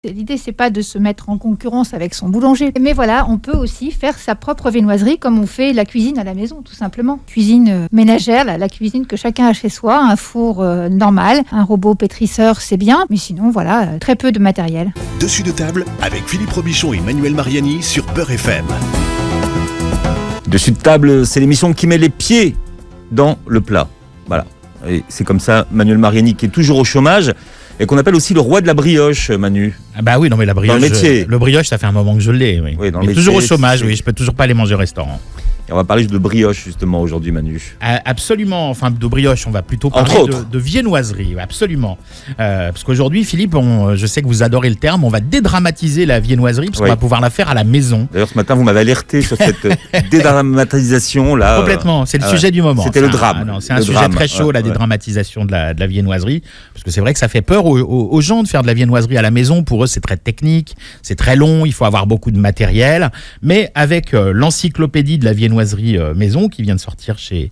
L'idée, c'est pas de se mettre en concurrence avec son boulanger. Mais voilà, on peut aussi faire sa propre viennoiserie comme on fait la cuisine à la maison, tout simplement. Cuisine ménagère, la cuisine que chacun a chez soi, un four normal, un robot pétrisseur, c'est bien. Mais sinon, voilà, très peu de matériel. Dessus de table avec Philippe Robichon et Manuel Mariani sur Beurre FM. Dessus de table, c'est l'émission qui met les pieds dans le plat. Voilà. Et c'est comme ça, Manuel Mariani, qui est toujours au chômage, et qu'on appelle aussi le roi de la brioche, Manu. Ah bah oui, non mais la brioche, dans le métier. Le brioche, ça fait un moment que je l'ai. Oui. Oui, dans mais le toujours au métier, chômage, oui, je peux toujours pas aller manger au restaurant. Et on va parler de brioche justement aujourd'hui, Manu. Absolument, enfin de brioche, on va plutôt parler de viennoiserie, absolument. Parce qu'aujourd'hui, Philippe, je sais que vous adorez le terme, on va dédramatiser la viennoiserie, parce qu'on va pouvoir la faire à la maison. D'ailleurs, ce matin, vous m'avez alerté sur cette dédramatisation là. Complètement, c'est le sujet du moment. C'était le drame. C'est un sujet très chaud, la dédramatisation de la viennoiserie, parce que c'est vrai que ça fait peur aux gens de faire de la viennoiserie à la maison. Pour eux, c'est très technique, c'est très long, il faut avoir beaucoup de matériel. Mais avec l'encyclopédie de la viennoiserie maison qui vient de sortir chez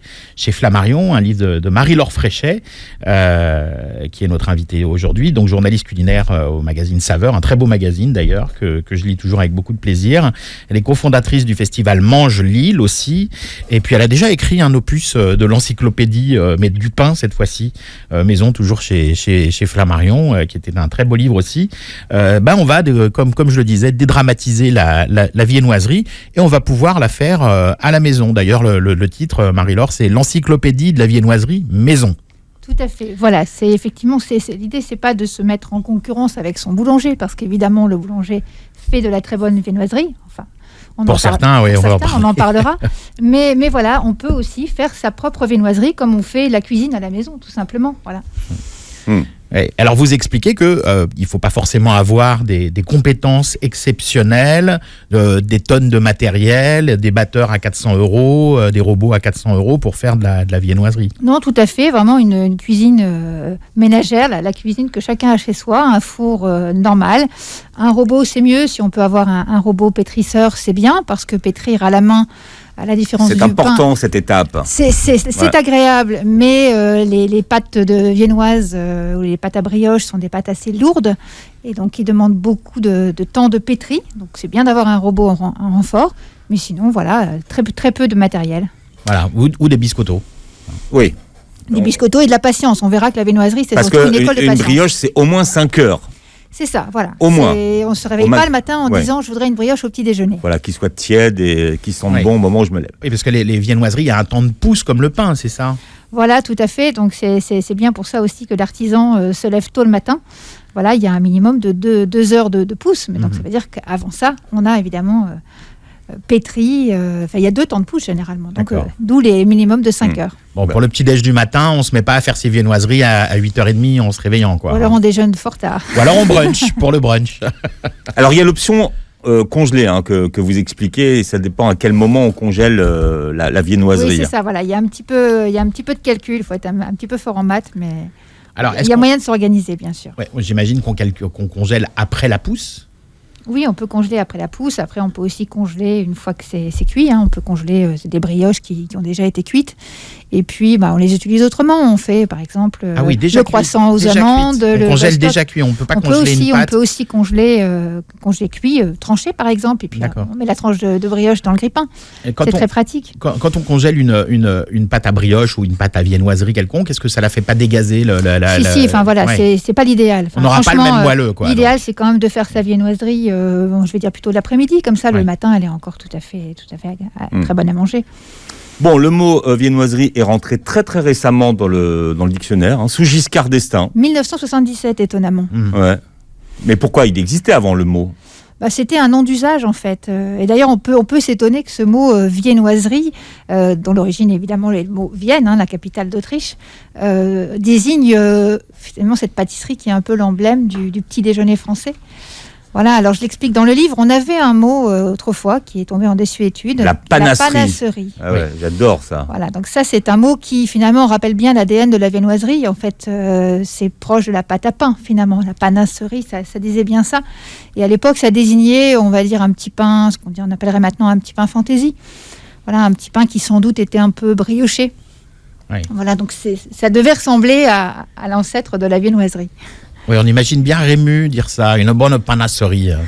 Flammarion, un livre de Marie-Laure Fréchet, qui est notre invitée aujourd'hui, donc journaliste culinaire au magazine Saveur, un très beau magazine d'ailleurs, que je lis toujours avec beaucoup de plaisir. Elle est cofondatrice du festival Mange Lille aussi, et puis elle a déjà écrit un opus de l'encyclopédie, mais du pain cette fois-ci, maison, toujours chez Flammarion, qui était un très beau livre aussi. On va, comme je le disais, dédramatiser la viennoiserie, et on va pouvoir la faire à la maison. D'ailleurs, le titre, Marie-Laure, c'est l'encyclopédie de la viennoiserie maison. Tout à fait. Voilà, c'est effectivement, l'idée, c'est pas de se mettre en concurrence avec son boulanger, parce qu'évidemment, le boulanger fait de la très bonne viennoiserie. Enfin, on en parlera. Mais voilà, on peut aussi faire sa propre viennoiserie comme on fait la cuisine à la maison, tout simplement. Voilà. Alors vous expliquez que il faut pas forcément avoir des compétences exceptionnelles, des tonnes de matériel, des batteurs à 400 €, des robots à 400 € pour faire de la viennoiserie. Non, tout à fait, vraiment une cuisine ménagère, la cuisine que chacun a chez soi, un four normal. Un robot, c'est mieux. Si on peut avoir un robot pétrisseur, c'est bien, parce que pétrir à la main, à la différence du pain, c'est important cette étape. C'est agréable, mais les pâtes de viennoise ou les pâtes à brioche sont des pâtes assez lourdes, et donc qui demandent beaucoup de temps de pétri. Donc c'est bien d'avoir un robot en renfort, mais sinon voilà, très peu de matériel. Voilà, ou des biscottos. Oui. Des biscottos et de la patience. On verra que la viennoiserie, c'est surtout une école de patience. Parce qu'une brioche, c'est au moins 5 heures. C'est ça, voilà. Au moins. On ne se réveille pas le matin en disant « je voudrais une brioche au petit déjeuner ». Voilà, qui soit tiède et qui sente bon au moment où je me lève. Oui, parce que les viennoiseries, il y a un temps de pousse comme le pain, c'est ça ? Voilà, tout à fait. Donc c'est bien pour ça aussi que l'artisan se lève tôt le matin. Voilà, il y a un minimum de 2 heures de pousse. Mais donc ça veut dire qu'avant ça, on a évidemment pétri. Il y a 2 temps de pousse généralement. Donc d'où les minimums de 5 heures. Bon, pour le petit-déj du matin, on ne se met pas à faire ses viennoiseries à 8h30 en se réveillant, quoi. Ou alors on déjeune fort tard. Ou alors on brunch, pour le brunch. Alors il y a l'option congelée que vous expliquez, et ça dépend à quel moment on congèle la viennoiserie. Oui, c'est ça, voilà. Il y a un petit peu de calcul, il faut être un petit peu fort en maths, mais alors, il y a moyen de s'organiser, bien sûr. Ouais, j'imagine qu'on congèle après la pousse. Oui, on peut congeler après la pousse. Après, on peut aussi congeler une fois que c'est cuit. On peut congeler des brioches qui ont déjà été cuites. Et puis, on les utilise autrement. On fait, par exemple, le croissant aux amandes. On congèle déjà cuit. On ne peut pas congeler une pâte. On peut aussi congeler cuit, tranché, par exemple. Et puis, on met la tranche de brioche dans le grille-pain. C'est très pratique. Quand on congèle une pâte à brioche ou une pâte à viennoiserie quelconque, est-ce que ça la fait pas dégazer c'est pas l'idéal. On n'aura pas le même moelleux, quoi. L'idéal, c'est quand même de faire sa viennoiserie, je vais dire plutôt l'après-midi. Comme ça, le matin, elle est encore tout à fait très bonne à manger. Bon, le mot viennoiserie est rentré très très récemment dans le dictionnaire, sous Giscard d'Estaing. 1977, étonnamment. Ouais. Mais pourquoi il existait avant le mot ? C'était un nom d'usage en fait. Et d'ailleurs, on peut s'étonner que ce mot viennoiserie, dont l'origine évidemment est le mot Vienne, la capitale d'Autriche, désigne finalement cette pâtisserie qui est un peu l'emblème du petit déjeuner français. Voilà, alors je l'explique dans le livre. On avait un mot autrefois qui est tombé en désuétude. La panasserie. La panasserie. Ah ouais, j'adore ça. Voilà, donc ça c'est un mot qui finalement rappelle bien l'ADN de la viennoiserie. En fait, c'est proche de la pâte à pain finalement. La panasserie, ça disait bien ça. Et à l'époque, ça désignait, on va dire, un petit pain, ce on appellerait maintenant un petit pain fantaisie. Voilà, un petit pain qui sans doute était un peu brioché. Oui. Voilà, donc ça devait ressembler à l'ancêtre de la viennoiserie. Oui, on imagine bien Rému dire ça, une bonne panasserie. Hein.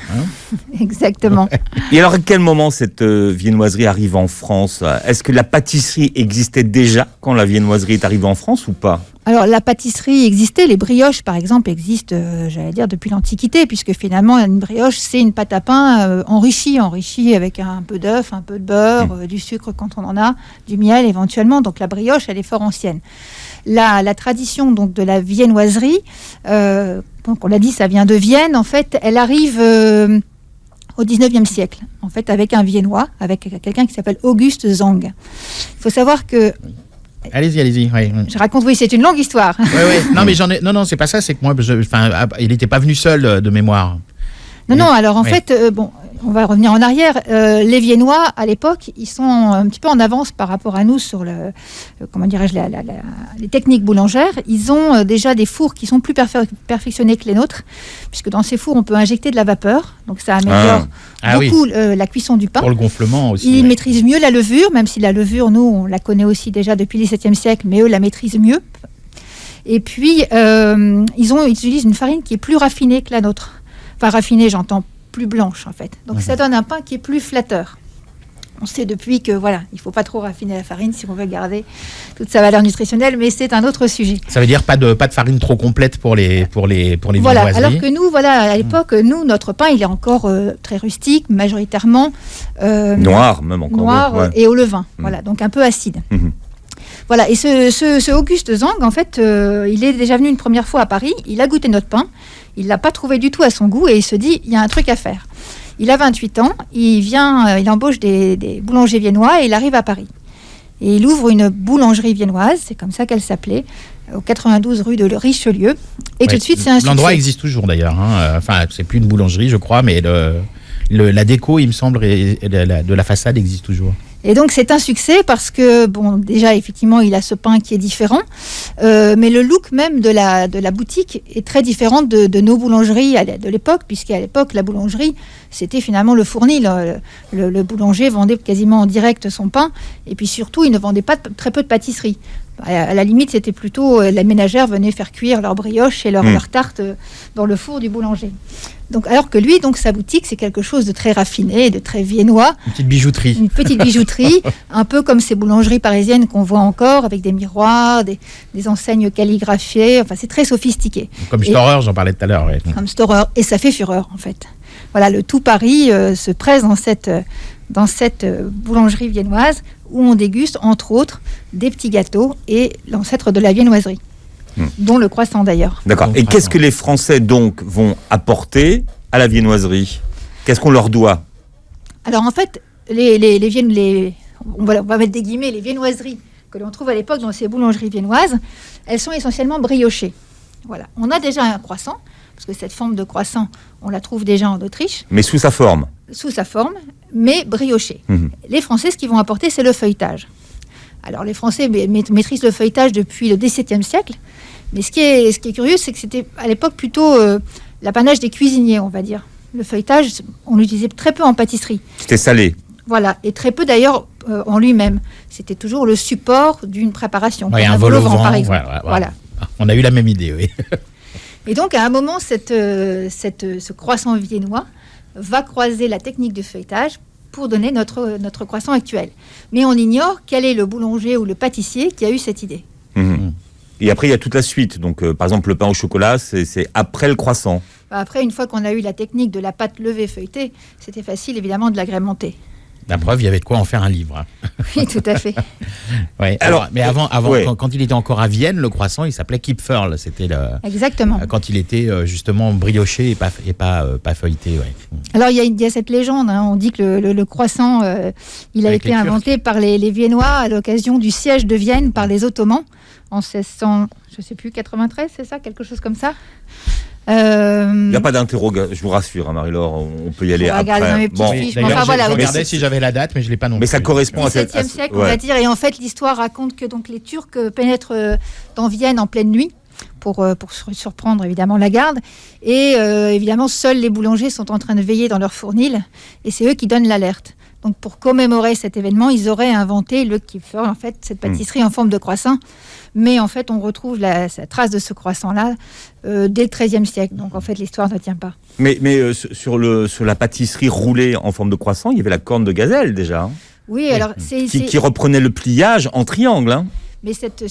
Exactement. Et alors, à quel moment cette viennoiserie arrive en France? Est-ce que la pâtisserie existait déjà quand la viennoiserie est arrivée en France ou pas? Alors, la pâtisserie existait, les brioches, par exemple, existent, j'allais dire, depuis l'Antiquité, puisque finalement, une brioche, c'est une pâte à pain enrichie avec un peu d'œuf, un peu de beurre, du sucre quand on en a, du miel éventuellement. Donc, la brioche, elle est fort ancienne. La tradition donc de la viennoiserie, donc on l'a dit, ça vient de Vienne. En fait, elle arrive au 19e siècle, en fait, avec un Viennois, avec quelqu'un qui s'appelle Auguste Zang. Il faut savoir que... Allez-y. Oui. Je raconte, oui, c'est une longue histoire. Oui. Non, mais non, c'est pas ça. C'est que moi, il n'était pas venu seul de mémoire. Non, alors en fait, on va revenir en arrière. Les Viennois, à l'époque, ils sont un petit peu en avance par rapport à nous sur les techniques boulangères. Ils ont déjà des fours qui sont plus perfectionnés que les nôtres, puisque dans ces fours, on peut injecter de la vapeur. Donc ça améliore beaucoup la cuisson du pain. Pour le gonflement aussi. Ils maîtrisent mieux la levure, même si la levure, nous, on la connaît aussi déjà depuis le XVIIe siècle, mais eux la maîtrisent mieux. Et puis, ils utilisent une farine qui est plus raffinée que la nôtre. Enfin, raffinée, j'entends plus blanche en fait. Donc ça donne un pain qui est plus flatteur. On sait depuis que il ne faut pas trop raffiner la farine si on veut garder toute sa valeur nutritionnelle, mais c'est un autre sujet. Ça veut dire pas de farine trop complète pour les viennoiseries. Alors que nous, à l'époque, notre pain, il est encore très rustique, majoritairement noir, même encore. Noir et au levain. Voilà, donc un peu acide. Voilà, et ce Auguste Zang, en fait, il est déjà venu une première fois à Paris, il a goûté notre pain, il ne l'a pas trouvé du tout à son goût et il se dit, il y a un truc à faire. Il a 28 ans, il embauche des boulangers viennois et il arrive à Paris. Et il ouvre une boulangerie viennoise, c'est comme ça qu'elle s'appelait, au 92 rue de Richelieu. Et tout de suite, c'est un succès. L'endroit existe toujours d'ailleurs. Enfin, c'est plus une boulangerie, je crois, mais la déco, il me semble, de la façade existe toujours. Et donc c'est un succès parce que, déjà effectivement il a ce pain qui est différent, mais le look même de la boutique est très différent de nos boulangeries de l'époque, puisqu'à l'époque la boulangerie c'était finalement le fournil. Le boulanger vendait quasiment en direct son pain, et puis surtout il ne vendait pas très peu de pâtisserie. À la limite c'était plutôt les ménagères venaient faire cuire leurs brioches et leurs tartes dans le four du boulanger. Donc, alors que lui, sa boutique, c'est quelque chose de très raffiné, de très viennois. Une petite bijouterie. Une petite bijouterie, un peu comme ces boulangeries parisiennes qu'on voit encore, avec des miroirs, des enseignes calligraphiées. Enfin, c'est très sophistiqué. Comme Storer, j'en parlais tout à l'heure. Ouais. Comme Storer. Et ça fait fureur, en fait. Voilà, le tout Paris se presse dans cette boulangerie viennoise où on déguste, entre autres, des petits gâteaux et l'ancêtre de la viennoiserie. Dont le croissant d'ailleurs. D'accord. Et qu'est-ce que les Français donc vont apporter à la viennoiserie? Qu'est-ce qu'on leur doit? Alors en fait, on va mettre des guillemets, les viennoiseries que l'on trouve à l'époque dans ces boulangeries viennoises, elles sont essentiellement briochées. Voilà. On a déjà un croissant, parce que cette forme de croissant, on la trouve déjà en Autriche. Mais sous sa forme. Sous sa forme, mais briochée. Les Français, ce qu'ils vont apporter, c'est le feuilletage. Alors les Français maîtrisent le feuilletage depuis le XVIIe siècle, mais ce qui est curieux, c'est que c'était à l'époque plutôt l'apanage des cuisiniers, on va dire. Le feuilletage, on l'utilisait très peu en pâtisserie. C'était salé. Voilà, et très peu d'ailleurs en lui-même. C'était toujours le support d'une préparation. Oui, un vol au vent, par exemple. Voilà. On a eu la même idée, oui. Et donc à un moment, ce croissant viennois va croiser la technique du feuilletage pour donner notre croissant actuel. Mais on ignore quel est le boulanger ou le pâtissier qui a eu cette idée. Et après, il y a toute la suite. Donc, par exemple, le pain au chocolat, c'est après le croissant. Après, une fois qu'on a eu la technique de la pâte levée feuilletée, c'était facile, évidemment, de l'agrémenter. La preuve, il y avait de quoi en faire un livre. Oui, tout à fait. Ouais, mais avant quand il était encore à Vienne, le croissant, il s'appelait Kipferl. C'était Exactement. Quand il était justement brioché et pas feuilleté. Ouais. Alors, il y a cette légende. On dit que le croissant, il a été inventé par les Viennois à l'occasion du siège de Vienne par les Ottomans en 1693, c'est ça, quelque chose comme ça. Il n'y a pas d'interrogation, je vous rassure, Marie-Laure, on peut y aller après. Je regardais si j'avais la date, mais je ne l'ai pas non plus. Mais ça correspond à cette... 17e siècle, on va dire. Et en fait, l'histoire raconte que donc, les Turcs pénètrent dans Vienne en pleine nuit pour surprendre évidemment la garde. Et évidemment, seuls les boulangers sont en train de veiller dans leur fournil. Et c'est eux qui donnent l'alerte. Donc pour commémorer cet événement, ils auraient inventé le Kipferl, en fait, cette pâtisserie en forme de croissant. Mais en fait, on retrouve la trace de ce croissant-là dès le XIIIe siècle. Donc en fait, l'histoire ne tient pas. Mais sur la pâtisserie roulée en forme de croissant, il y avait la corne de gazelle déjà. Hein. Oui, alors Qui reprenait le pliage en triangle. Hein. Mais cette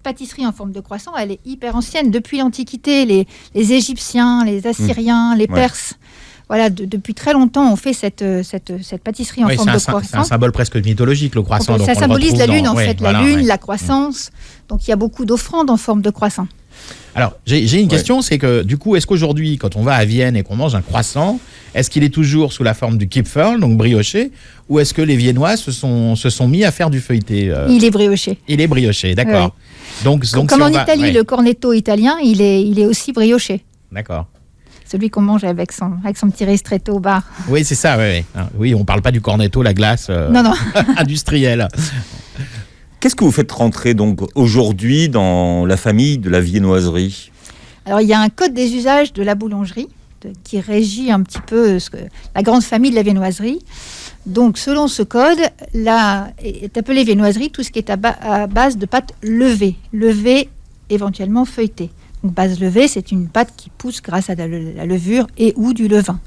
pâtisserie en forme de croissant, elle est hyper ancienne. Depuis l'Antiquité, les Égyptiens, les Assyriens, les Perses, voilà, depuis très longtemps, on fait cette pâtisserie en forme de croissant. C'est un symbole presque mythologique, le croissant. Ça symbolise la lune, en fait, voilà, la lune, la croissance. Donc il y a beaucoup d'offrandes en forme de croissant. Alors, j'ai une question, c'est que du coup, est-ce qu'aujourd'hui, quand on va à Vienne et qu'on mange un croissant, est-ce qu'il est toujours sous la forme du Kipferl, donc brioché, ou est-ce que les Viennois se sont mis à faire du feuilleté Il est brioché. Il est brioché, d'accord. Donc, comme en Italie, le cornetto italien, il est aussi brioché. D'accord. Celui qu'on mange avec son petit ristretto au bar. Oui, c'est ça, oui, on ne parle pas du cornetto, la glace non. industrielle. Qu'est-ce que vous faites rentrer donc aujourd'hui dans la famille de la viennoiserie ? Alors il y a un code des usages de la boulangerie qui régit un petit peu la grande famille de la viennoiserie. Donc selon ce code, là est appelé viennoiserie tout ce qui est à base de pâte levée éventuellement feuilletée. Donc base levée, c'est une pâte qui pousse grâce à la levure et ou du levain.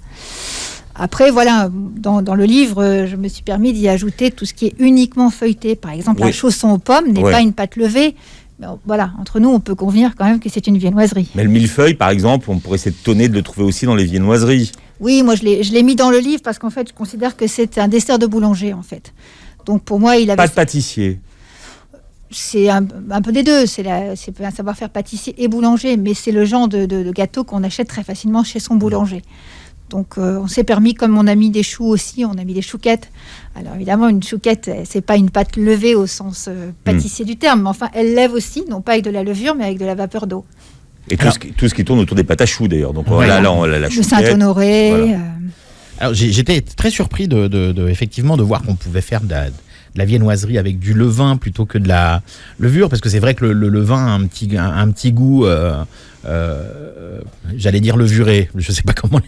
Après, voilà, dans le livre, je me suis permis d'y ajouter tout ce qui est uniquement feuilleté. Par exemple, la chausson aux pommes n'est pas une pâte levée. Mais voilà, entre nous, on peut convenir quand même que c'est une viennoiserie. Mais le millefeuille, par exemple, on pourrait s'étonner de le trouver aussi dans les viennoiseries. Oui, moi, je l'ai mis dans le livre parce qu'en fait, je considère que c'est un dessert de boulanger, en fait. Donc, pour moi, il avait... Pas de pâtissier. C'est un peu des deux. C'est un savoir-faire pâtissier et boulanger, mais c'est le genre de gâteau qu'on achète très facilement chez son boulanger. Donc, on s'est permis, comme on a mis des choux aussi, on a mis des chouquettes. Alors, évidemment, une chouquette, c'est pas une pâte levée au sens pâtissier du terme, mais enfin, elle lève aussi, non pas avec de la levure, mais avec de la vapeur d'eau. Et tout ce qui tourne autour des pâtes à choux, d'ailleurs. Donc, voilà. là, on a la chouquette. Le Saint-Honoré. Voilà. Alors, j'étais très surpris effectivement, de voir qu'on pouvait faire de la viennoiserie avec du levain plutôt que de la levure, parce que c'est vrai que le levain a un petit goût... j'allais dire levuré, je sais pas comment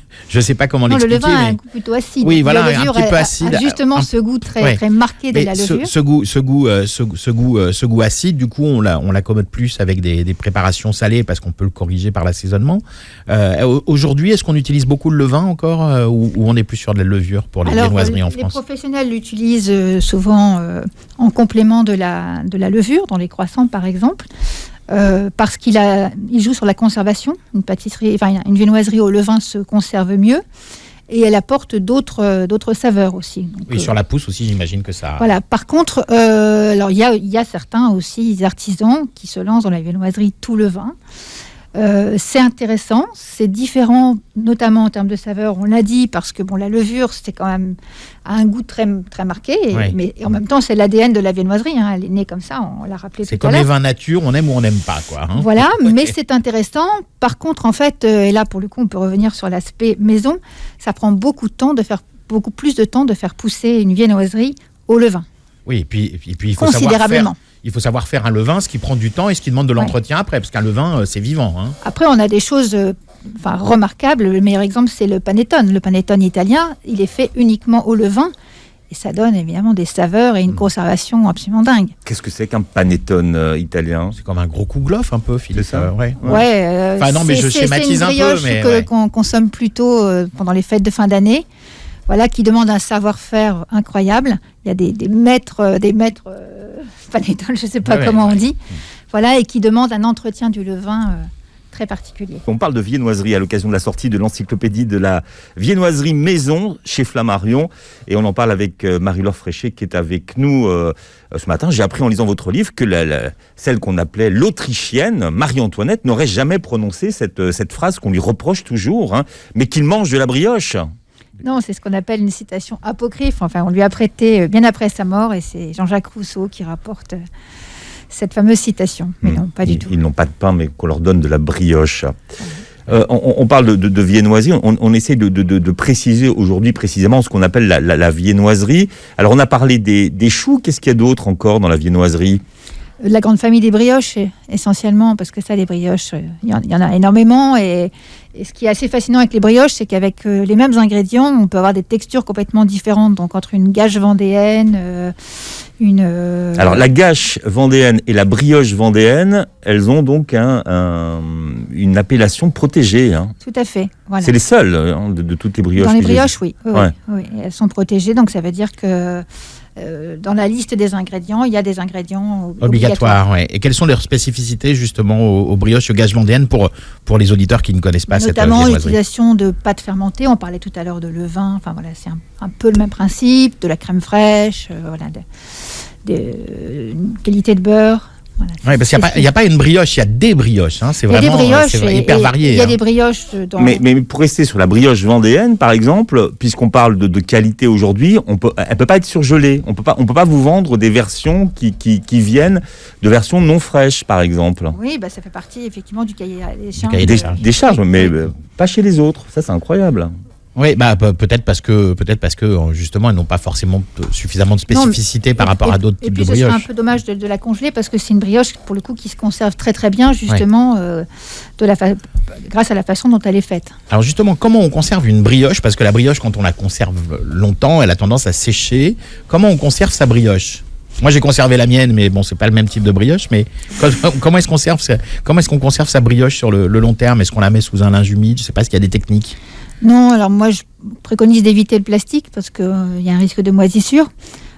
l'expliquer. Le levain a un goût plutôt acide. Oui, voilà, un petit peu acide. A justement ce goût très marqué de la levure. Ce goût acide, du coup, on l'accommode plus avec des préparations salées parce qu'on peut le corriger par l'assaisonnement. Aujourd'hui, est-ce qu'on utilise beaucoup le levain encore ou on est plus sur de la levure pour les viennoiseries en France ? Les professionnels l'utilisent souvent en complément de la levure, dans les croissants par exemple. Parce qu'il joue sur la conservation. Une viennoiserie au levain se conserve mieux et elle apporte d'autres saveurs aussi. Donc, oui, sur la pousse aussi, j'imagine que ça... Voilà. Par contre, alors il y a certains aussi artisans qui se lancent dans la viennoiserie tout levain. C'est intéressant, c'est différent, notamment en termes de saveur, on l'a dit, parce que la levure, c'est quand même un goût très, très marqué, mais en même temps, c'est l'ADN de la viennoiserie, hein, elle est née comme ça, on l'a rappelé tout à l'heure. C'est comme les vins nature, on aime ou on n'aime pas, quoi. Hein. Voilà, mais c'est intéressant. Par contre, en fait, et là, pour le coup, on peut revenir sur l'aspect maison, ça prend beaucoup plus de temps de faire pousser une viennoiserie au levain. Oui, et puis il faut considérablement. Il faut savoir faire un levain, ce qui prend du temps et ce qui demande de l'entretien après, parce qu'un levain, c'est vivant. Hein. Après, on a des choses remarquables. Le meilleur exemple, c'est le panettone. Le panettone italien, il est fait uniquement au levain. Et ça donne évidemment des saveurs et une conservation absolument dingue. Qu'est-ce que c'est qu'un panettone italien ? C'est comme un gros kouglof un peu, Philippe. C'est ça. Non, mais je schématise un peu. C'est une brioche qu'on consomme plutôt pendant les fêtes de fin d'année. Voilà, qui demande un savoir-faire incroyable. Il y a des maîtres panettone, je ne sais pas comment on dit. Voilà, et qui demande un entretien du levain très particulier. On parle de viennoiserie à l'occasion de la sortie de l'encyclopédie de la viennoiserie maison chez Flammarion. Et on en parle avec Marie-Laure Fréchet qui est avec nous ce matin. J'ai appris en lisant votre livre que celle qu'on appelait l'Autrichienne, Marie-Antoinette, n'aurait jamais prononcé cette phrase qu'on lui reproche toujours, hein, mais qu'il mange de la brioche. Non, c'est ce qu'on appelle une citation apocryphe. Enfin, on lui a prêté bien après sa mort et c'est Jean-Jacques Rousseau qui rapporte cette fameuse citation. Mais non, pas du tout. Ils n'ont pas de pain, mais qu'on leur donne de la brioche. On parle de viennoiserie. On essaie de préciser aujourd'hui précisément ce qu'on appelle la viennoiserie. Alors, on a parlé des choux. Qu'est-ce qu'il y a d'autre encore dans la viennoiserie ? la grande famille des brioches, essentiellement, parce que ça, les brioches, il y en a énormément. Et ce qui est assez fascinant avec les brioches, c'est qu'avec les mêmes ingrédients, on peut avoir des textures complètement différentes. Donc, entre une gâche vendéenne, Alors, la gâche vendéenne et la brioche vendéenne, elles ont donc une appellation protégée. Hein. Tout à fait. Voilà. C'est les seules de toutes les brioches. Dans les brioches, oui. Ouais. Oui. Elles sont protégées, donc ça veut dire que dans la liste des ingrédients, il y a des ingrédients obligatoires. Ouais. Et quelles sont leurs spécificités justement aux brioches aux gâches vendéennes pour les auditeurs qui ne connaissent pas cette notamment viennoiserie? l'utilisation de pâtes fermentées. On parlait tout à l'heure de levain. Enfin voilà, c'est un peu le même principe, de la crème fraîche, une qualité de beurre. Voilà, Oui, parce qu'il n'y a pas une brioche, il y a des brioches. Hein. C'est vraiment hyper varié. Il y a des brioches dans... Mais pour rester sur la brioche vendéenne, par exemple, puisqu'on parle de qualité aujourd'hui, elle ne peut pas être surgelée. On peut pas vous vendre des versions qui viennent de versions non fraîches, par exemple. Oui, ça fait partie effectivement du cahier Des charges, mais pas chez les autres. Ça, c'est incroyable. Oui, peut-être parce que justement, elles n'ont pas forcément suffisamment de spécificité par rapport à d'autres types de brioches. Et puis, ce serait un peu dommage de la congeler parce que c'est une brioche, pour le coup, qui se conserve très très bien, justement, grâce à la façon dont elle est faite. Alors justement, comment on conserve une brioche? Parce que la brioche, quand on la conserve longtemps, elle a tendance à sécher. Comment on conserve sa brioche? Moi, j'ai conservé la mienne, mais bon, c'est pas le même type de brioche. Mais comment est-ce qu'on conserve sa brioche sur le long terme? Est-ce qu'on la met sous un linge humide? Je sais pas, est-ce qu'il y a des techniques? Non, alors moi je préconise d'éviter le plastique parce qu'il y a un risque de moisissure.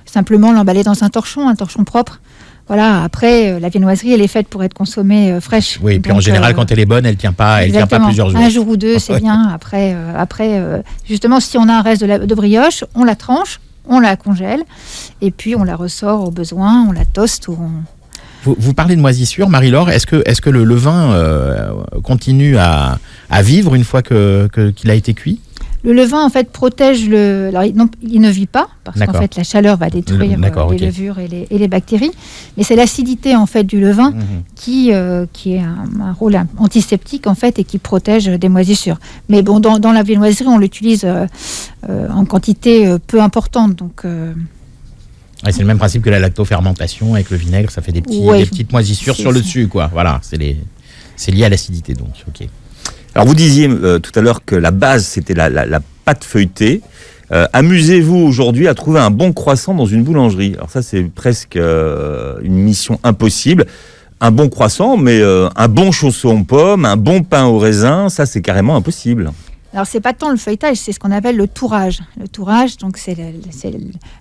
Simplement l'emballer dans un torchon propre. Voilà, après la viennoiserie elle est faite pour être consommée fraîche. Oui, et puis en général quand elle est bonne, elle tient pas plusieurs jours. Un jour ou deux, c'est bien. Après, justement, si on a un reste de brioche, on la tranche, on la congèle et puis on la ressort au besoin, on la toste ou Vous parlez de moisissure, Marie-Laure. Est-ce que le levain continue à vivre une fois qu'il a été cuit? Le levain, en fait, protège Alors, il ne vit pas, parce qu'en fait, la chaleur va détruire les levures et les bactéries. Mais c'est l'acidité, en fait, du levain qui est un rôle antiseptique, en fait, et qui protège des moisissures. Mais bon, dans la viennoiserie, on l'utilise en quantité peu importante, donc... c'est le même principe que la lactofermentation avec le vinaigre, ça fait des petites moisissures sur le dessus, quoi. Voilà, c'est lié à l'acidité, donc. Ok. Alors vous disiez tout à l'heure que la base c'était la pâte feuilletée. Amusez-vous aujourd'hui à trouver un bon croissant dans une boulangerie. Alors ça c'est presque une mission impossible. Un bon croissant, mais un bon chausson aux pommes, un bon pain au raisin, ça c'est carrément impossible. Alors, c'est pas tant le feuilletage, c'est ce qu'on appelle le tourage. Le tourage, donc, c'est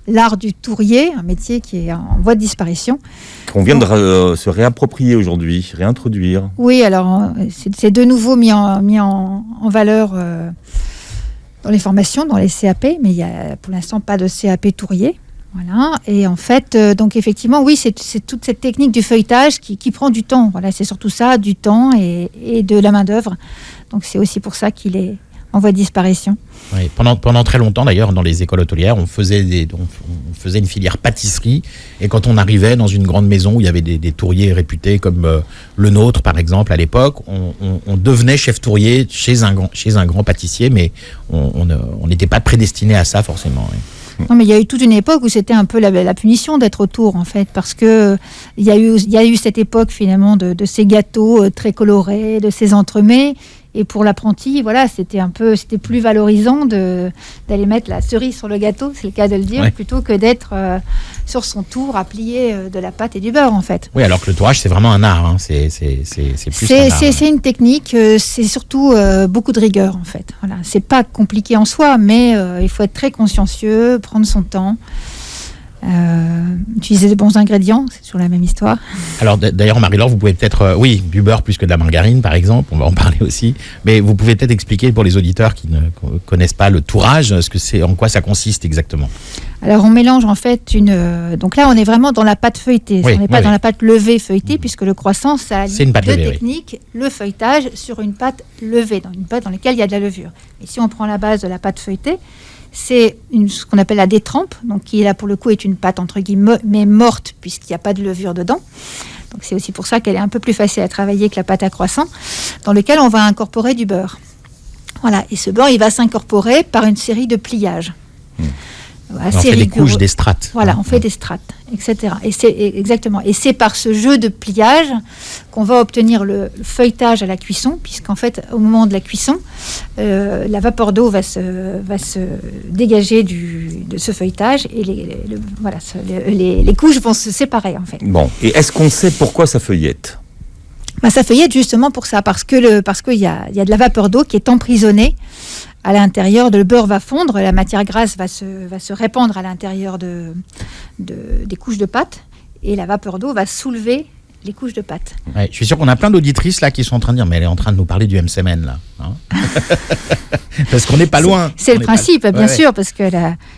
l'art du tourrier, un métier qui est en voie de disparition. Qu'on vient de se réapproprier aujourd'hui, réintroduire. Oui, alors, c'est de nouveau mis en valeur dans les formations, dans les CAP, mais il n'y a pour l'instant pas de CAP tourrier. Voilà. Et en fait, donc effectivement, oui, c'est toute cette technique du feuilletage qui prend du temps. Voilà, c'est surtout ça, du temps et de la main-d'œuvre. Donc, c'est aussi pour ça qu'il est en voie de disparition. Oui, pendant très longtemps d'ailleurs dans les écoles hôtelières on faisait une filière pâtisserie et quand on arrivait dans une grande maison où il y avait des tourriers réputés comme le nôtre par exemple à l'époque, on devenait chef tourrier chez un grand pâtissier, mais on n'était pas prédestiné à ça forcément. Oui. Non, mais il y a eu toute une époque où c'était un peu la punition d'être au tour, en fait, parce que il y a eu cette époque finalement de ces gâteaux très colorés, de ces entremets. Et pour l'apprenti, voilà, c'était plus valorisant d'aller mettre la cerise sur le gâteau, c'est le cas de le dire, plutôt que d'être sur son tour à plier de la pâte et du beurre, en fait. Oui, alors que le tourage, c'est vraiment un art. Hein. C'est plus un art. C'est une technique, c'est surtout beaucoup de rigueur, en fait. Voilà, c'est pas compliqué en soi, mais il faut être très consciencieux, prendre son temps. Utiliser de bons ingrédients, c'est toujours la même histoire. Alors d'ailleurs Marie-Laure, vous pouvez peut-être, du beurre plus que de la margarine par exemple, on va en parler aussi, mais vous pouvez peut-être expliquer pour les auditeurs qui ne connaissent pas le tourage, en quoi ça consiste exactement. Alors on mélange en fait donc là on est vraiment dans la pâte feuilletée, on n'est pas dans la pâte levée feuilletée, puisque le croissant ça allie deux techniques, le feuilletage sur une pâte levée, dans une pâte dans laquelle il y a de la levure. Et si on prend la base de la pâte feuilletée, c'est ce qu'on appelle la détrempe, donc qui là pour le coup est une pâte entre guillemets morte puisqu'il n'y a pas de levure dedans. Donc c'est aussi pour ça qu'elle est un peu plus facile à travailler que la pâte à croissant, dans lequel on va incorporer du beurre. Voilà, et ce beurre il va s'incorporer par une série de pliages. On fait des couches, des strates. Voilà, on fait des strates. etc. Exactement. Et c'est par ce jeu de pliage qu'on va obtenir le feuilletage à la cuisson, puisqu'en fait, au moment de la cuisson, la vapeur d'eau va se dégager de ce feuilletage et les couches vont se séparer, en fait. Bon, et est-ce qu'on sait pourquoi ça feuillette ? Ça feuillette justement pour ça, parce qu'il y a de la vapeur d'eau qui est emprisonnée à l'intérieur. Le beurre va fondre, la matière grasse va se répandre à l'intérieur des couches de pâte, et la vapeur d'eau va soulever les couches de pâte. Ouais, je suis sûr qu'on a plein d'auditrices là qui sont en train de dire, mais elle est en train de nous parler du MSMN là. Hein. Parce qu'on n'est pas loin. C'est le principe, bien sûr, parce qu'il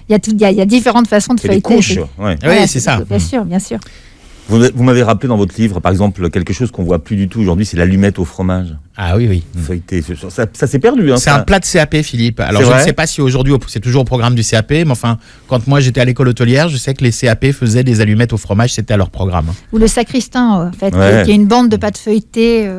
y a différentes façons de feuilleter. Les couches, ouais. Oui, c'est ça. Bien sûr, bien sûr. Vous m'avez rappelé dans votre livre, par exemple, quelque chose qu'on voit plus du tout aujourd'hui, c'est l'allumette au fromage. Ah oui. Feuilleté. Ça s'est perdu. Hein, c'est un plat de CAP, Philippe. Alors c'est je vrai ne sais pas si aujourd'hui c'est toujours au programme du CAP, mais enfin, quand moi j'étais à l'école hôtelière, je sais que les CAP faisaient des allumettes au fromage, c'était à leur programme. Ou le sacristain, en fait, qui est une bande de pâte feuilletée,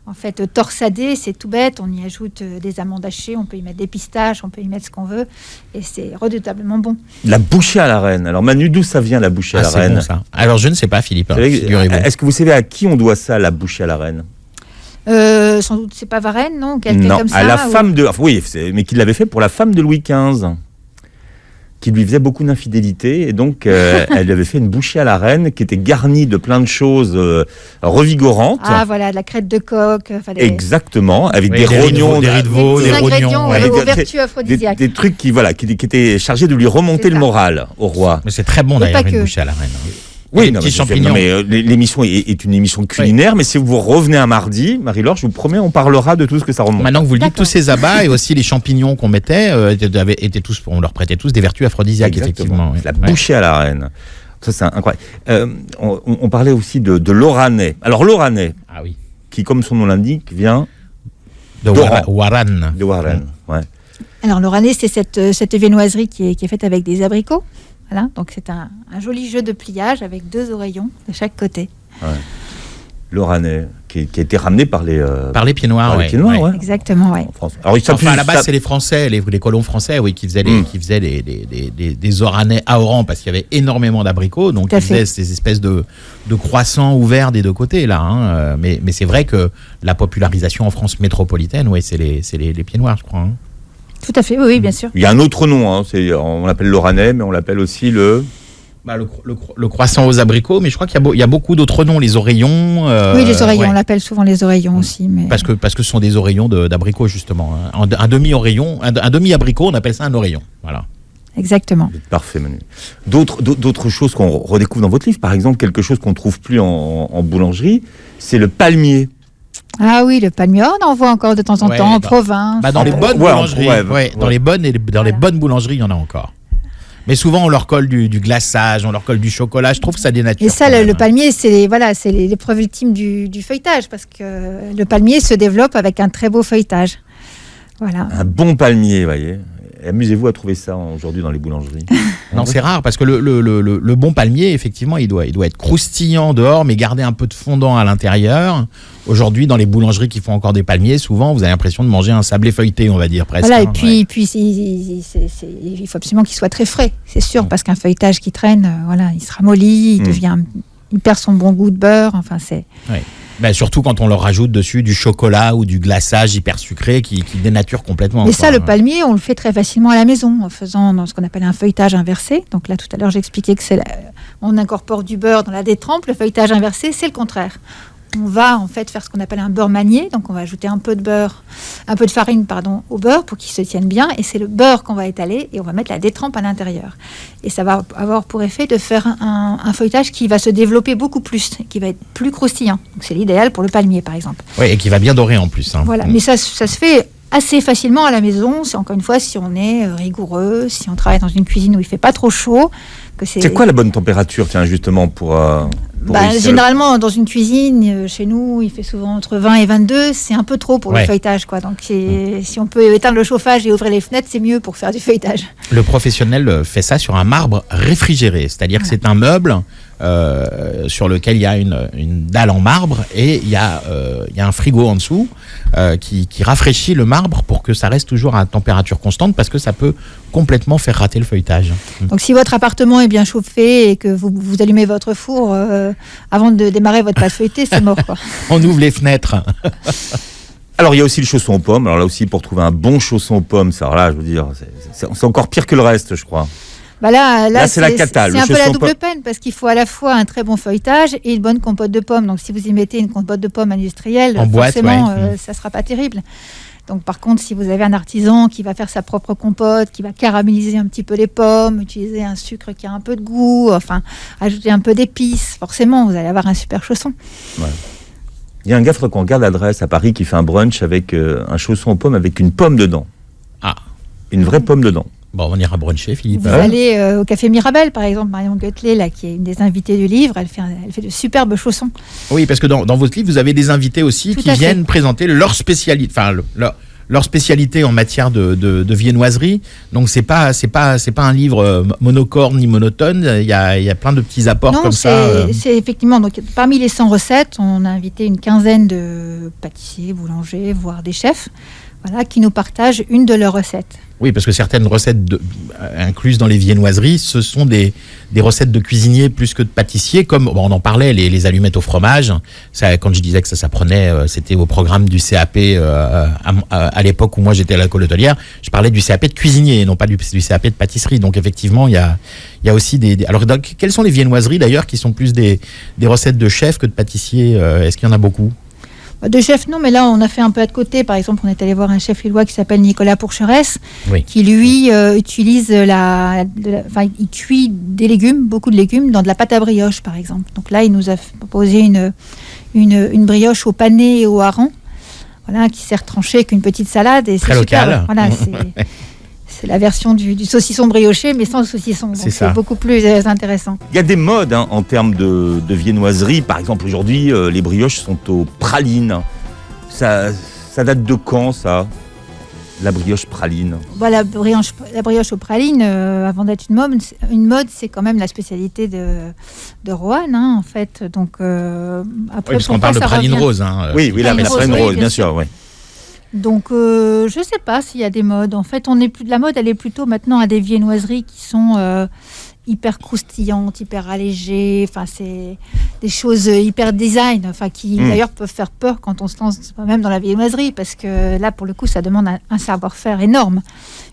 en fait, torsadée, c'est tout bête. On y ajoute des amandes hachées, on peut y mettre des pistaches, on peut y mettre ce qu'on veut, et c'est redoutablement bon. La bouchée à la reine. Alors Manu, d'où ça vient la bouchée à la reine? Bon, ça. Alors je ne sais pas, Philippe. Est-ce que vous savez à qui on doit ça, la bouchée à la reine? Sans doute, c'est pas Varenne, non? Quelqu'un comme ça, à la femme de... Enfin, oui, mais qui l'avait fait pour la femme de Louis XV, qui lui faisait beaucoup d'infidélité, et donc elle lui avait fait une bouchée à la reine qui était garnie de plein de choses revigorantes. Ah voilà, de la crête de coq. Exactement, avec des rognons, des riz de veau, des ingrédients rognons, aux vertus aphrodisiaques. Des trucs qui étaient chargés de lui remonter le moral au roi. Mais c'est très bon d'ailleurs, une bouchée à la reine. Oui, l'émission est une émission culinaire, mais si vous revenez un mardi, Marie-Laure, je vous promets, on parlera de tout ce que ça remonte. Maintenant que vous le dites, tous ces abats et aussi les champignons qu'on mettait, on leur prêtait tous des vertus aphrodisiaques, effectivement. La bouchée à la reine. Ça, c'est incroyable. On parlait aussi de l'Oranais. Alors, l'Oranais, qui, comme son nom l'indique, vient de Oran. De Oran, ouais. Alors, l'Oranais, c'est cette viennoiserie qui est faite avec des abricots. Voilà, donc c'est un joli jeu de pliage avec 2 oreillons de chaque côté. Ouais. L'Oranais, qui a été ramené par les Pieds Noirs. Les Pieds Noirs, ouais. Exactement, oui. Alors, à la base, c'est les Français, les colons français, qui faisaient des Oranais à Oran, parce qu'il y avait énormément d'abricots, donc ils faisaient ces espèces de croissants ouverts des deux côtés, là. Hein. Mais c'est vrai que la popularisation en France métropolitaine, c'est les Pieds Noirs, je crois. Hein. Tout à fait, oui, bien sûr. Il y a un autre nom, on l'appelle l'Oranais, mais on l'appelle aussi le croissant aux abricots, mais je crois qu'il y a beaucoup d'autres noms, les oreillons. Oui, les oreillons, on l'appelle souvent les oreillons aussi. Mais... Parce que ce sont des oreillons d'abricots, justement. Hein. Un demi-oreillon, un demi-abricot, on appelle ça un oreillon. Voilà. Exactement. Parfait, Manu. D'autres choses qu'on redécouvre dans votre livre, par exemple, quelque chose qu'on ne trouve plus en boulangerie, c'est le palmier. Ah oui, le palmier, on en voit encore de temps en temps en province. Dans les bonnes boulangeries, dans les bonnes boulangeries, il y en a encore. Mais souvent, on leur colle du glaçage, on leur colle du chocolat. Je trouve que ça dénature. Et ça, le palmier, c'est l'épreuve ultime du feuilletage, parce que le palmier se développe avec un très beau feuilletage. Voilà. Un bon palmier, vous voyez. Amusez-vous à trouver ça aujourd'hui dans les boulangeries. Non, c'est rare, parce que le bon palmier, effectivement, il doit être croustillant dehors, mais garder un peu de fondant à l'intérieur. Aujourd'hui, dans les boulangeries qui font encore des palmiers, souvent, vous avez l'impression de manger un sablé feuilleté, on va dire, presque. Voilà, et puis il faut absolument qu'il soit très frais, c'est sûr, parce qu'un feuilletage qui traîne, il se ramollit, il perd son bon goût de beurre, enfin, c'est... Ouais. Ben, surtout quand on leur rajoute dessus du chocolat ou du glaçage hyper sucré qui dénature complètement. Mais ça, le palmier, on le fait très facilement à la maison en faisant ce qu'on appelle un feuilletage inversé. Donc là, tout à l'heure, j'expliquais que on incorpore du beurre dans la détrempe. Le feuilletage inversé, c'est le contraire. On va en fait faire ce qu'on appelle un beurre manié. Donc on va ajouter un peu de farine au beurre pour qu'il se tienne bien. Et c'est le beurre qu'on va étaler et on va mettre la détrempe à l'intérieur. Et ça va avoir pour effet de faire un feuilletage qui va se développer beaucoup plus, qui va être plus croustillant. Donc c'est l'idéal pour le palmier par exemple. Oui, et qui va bien dorer en plus. Hein. Voilà, mais ça se fait assez facilement à la maison. C'est encore une fois si on est rigoureux, si on travaille dans une cuisine où il ne fait pas trop chaud. C'est quoi la bonne température, tiens, justement, pour généralement, dans une cuisine, chez nous, il fait souvent entre 20 et 22. C'est un peu trop pour le feuilletage, quoi. Donc, si on peut éteindre le chauffage et ouvrir les fenêtres, c'est mieux pour faire du feuilletage. Le professionnel fait ça sur un marbre réfrigéré. C'est-à-dire que c'est un meuble sur lequel il y a une dalle en marbre et il y a un frigo en dessous qui rafraîchit le marbre pour que ça reste toujours à température constante parce que ça peut complètement faire rater le feuilletage. Donc si votre appartement est bien chauffé et que vous allumez votre four avant de démarrer votre pâte feuilletée, c'est mort, quoi. On ouvre les fenêtres. Alors, il y a aussi le chausson aux pommes. Alors là aussi, pour trouver un bon chausson aux pommes, ça, alors là, je veux dire, c'est encore pire que le reste, je crois. Bah là c'est la cata. C'est un peu la double peine parce qu'il faut à la fois un très bon feuilletage et une bonne compote de pommes. Donc si vous y mettez une compote de pommes industrielle, en forcément, boîte, ça sera pas terrible. Donc par contre, si vous avez un artisan qui va faire sa propre compote, qui va caraméliser un petit peu les pommes, utiliser un sucre qui a un peu de goût, enfin ajouter un peu d'épices, forcément, vous allez avoir un super chausson. Ouais. Il y a un gars, faudrait qu'on regarde l'adresse à Paris, qui fait un brunch avec un chausson aux pommes avec une pomme dedans. Ah. Une vraie pomme dedans. Bon, on ira bruncher, Philippe. Vous allez au Café Mirabel, par exemple, Marion Goetley, là, qui est une des invitées du livre, elle fait de superbes chaussons. Oui, parce que dans votre livre, vous avez des invités aussi qui viennent présenter leur spécialité, leur spécialité en matière de viennoiserie. Donc c'est pas un livre monocorde ni monotone. Il y a plein de petits apports comme ça. C'est effectivement, donc parmi les 100 recettes, on a invité une quinzaine de pâtissiers, boulangers, voire des chefs, voilà, qui nous partagent une de leurs recettes. Oui, parce que certaines recettes incluses dans les viennoiseries, ce sont des recettes de cuisiniers plus que de pâtissiers, comme on en parlait, les allumettes au fromage. Ça, quand je disais que ça s'apprenait, c'était au programme du CAP à l'époque où moi j'étais à l'école hôtelière, je parlais du CAP de cuisinier, non pas du CAP de pâtisserie. Donc effectivement, il y a aussi alors, quelles sont les viennoiseries d'ailleurs qui sont plus des recettes de chefs que de pâtissiers? Est-ce qu'il y en a beaucoup? De chef, non, mais là, on a fait un peu de côté. Par exemple, on est allé voir un chef lillois qui s'appelle Nicolas Pourcheresse, qui, lui, utilise il cuit des légumes, beaucoup de légumes, dans de la pâte à brioche, par exemple. Donc là, il nous a proposé une brioche au pané et au hareng, voilà, qui sert tranché avec une petite salade. Et très local. Voilà, c'est la version du saucisson brioché, mais sans saucisson. Donc c'est beaucoup plus intéressant. Il y a des modes en termes de viennoiserie. Par exemple, aujourd'hui, les brioches sont aux pralines. Ça date de quand, ça? La brioche praline. La brioche aux pralines, avant d'être une mode, c'est quand même la spécialité de Roanne, hein, en fait. Donc, après, parce qu'on parle de praline rose. Hein, oui, la praline rose, bien sûr. Oui. Donc, je ne sais pas s'il y a des modes. En fait, la mode, elle est plutôt maintenant à des viennoiseries qui sont hyper croustillantes, hyper allégées. Enfin, c'est des choses hyper design, enfin, qui d'ailleurs peuvent faire peur quand on se lance même dans la viennoiserie, parce que là, pour le coup, ça demande un savoir-faire énorme,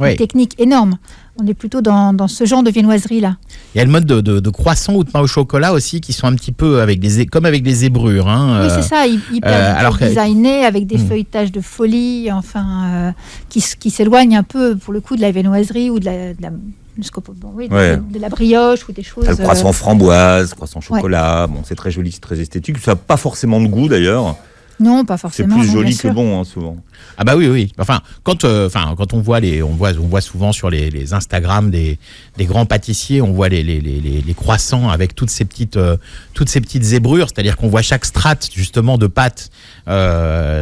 une technique énorme. On est plutôt dans ce genre de viennoiserie-là. Il y a le mode de croissants ou de pain au chocolat aussi qui sont un petit peu comme avec des zébrures. Hein, oui, c'est ça, hyper designés, avec des feuilletages de folie, enfin, qui s'éloignent un peu, pour le coup, de la viennoiserie ou de la brioche ou des choses. Le croissant framboise, croissant chocolat, bon, c'est très joli, c'est très esthétique. Ça n'a pas forcément de goût d'ailleurs. Non, pas forcément. C'est plus joli que bon, hein, souvent. Ah bah oui. Enfin, quand on voit souvent sur les Instagram des grands pâtissiers, on voit les croissants avec toutes ces petites zébrures, c'est-à-dire qu'on voit chaque strate justement de pâte